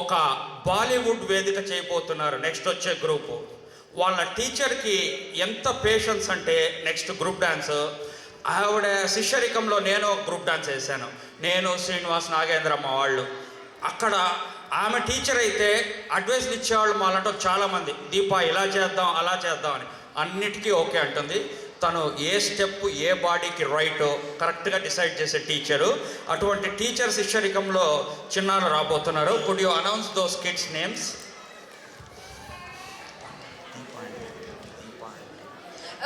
ఒక బాలీవుడ్ వేదిక చేయబోతున్నారు నెక్స్ట్ వచ్చే గ్రూపు. వాళ్ళ టీచర్కి ఎంత పేషెన్స్ అంటే నెక్స్ట్ గ్రూప్ డ్యాన్స్. ఆవిడ శిష్యరికంలో నేను ఒక గ్రూప్ డ్యాన్స్ వేసాను, నేను శ్రీనివాస్ నాగేంద్రమ్మ వాళ్ళు. అక్కడ ఆమె టీచర్ అయితే అడ్వైస్లు ఇచ్చేవాళ్ళు మాలంటే చాలామంది, దీప ఇలా చేద్దాం అలా చేద్దాం అని. అన్నిటికీ ఓకే అంటుంది. తను ఏ స్టెప్ ఏ బాడీకి రైటో కరెక్ట్గా డిసైడ్ చేసే టీచరు. అటువంటి టీచర్ శిష్యరికంలో చిన్నారులు రాబోతున్నారు. Could you announce those kids names?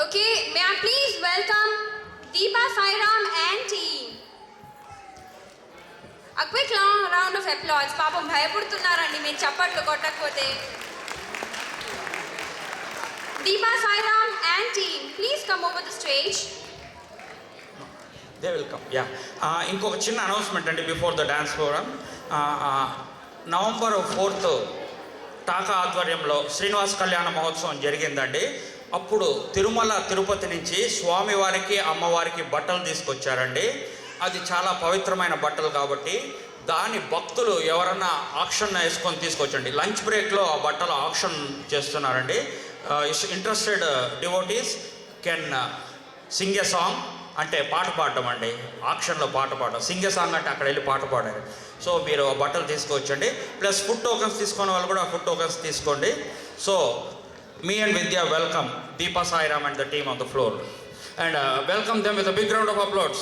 Okay, may I please welcome Deepa Sairam and team. A quick long round of applause. పాపం భయపడుతున్నారండి మీరు చప్పట్లు కొట్టకపోతే. Deepa Sairam and team, please come over the stage. They will come. Yeah. ఇంకొక చిన్న announcement అండి before the dance programme. November 4th టాకా ఆధ్వర్యంలో శ్రీనివాస కళ్యాణ మహోత్సవం జరిగిందండి. అప్పుడు తిరుమల తిరుపతి నుంచి స్వామివారికి అమ్మవారికి బట్టలు తీసుకొచ్చారండి. అది చాలా పవిత్రమైన బట్టలు కాబట్టి దాని భక్తులు ఎవరన్నా ఆక్షన్ వేసుకొని తీసుకొచ్చండి. లంచ్ బ్రేక్లో ఆ బట్టలు ఆక్షన్ చేస్తున్నారండి. Interested devotees can sing a song, అంటే పాట పాడటం అండి. ఆక్షన్లో పాట పాడటం, సింగ్ ఎ సాంగ్ అంటే అక్కడ వెళ్ళి పాట పాడారు. సో మీరు బట్టలు తీసుకొచ్చండి. ప్లస్ ఫుడ్ టోకన్స్ తీసుకునే వాళ్ళు కూడా ఫుడ్ టోకన్స్ తీసుకోండి. So me and Vidya welcome Deepa Sairam and the team on the floor, and welcome them with a big round of applause.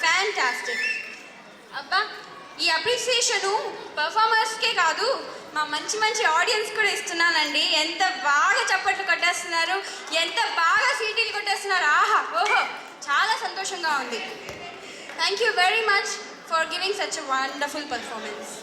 Fantastic. అబ్బా, ఈ అప్రిసియేషను పర్ఫార్మర్స్కే కాదు, మా మంచి మంచి ఆడియన్స్ కూడా ఇస్తున్నానండి. ఎంత బాగా చప్పట్లు కొట్టేస్తున్నారు, ఎంత బాగా సీటీలు కొట్టేస్తున్నారు. ఆహా, ఓహో, చాలా సంతోషంగా ఉంది. Thank you very much for giving such a wonderful performance.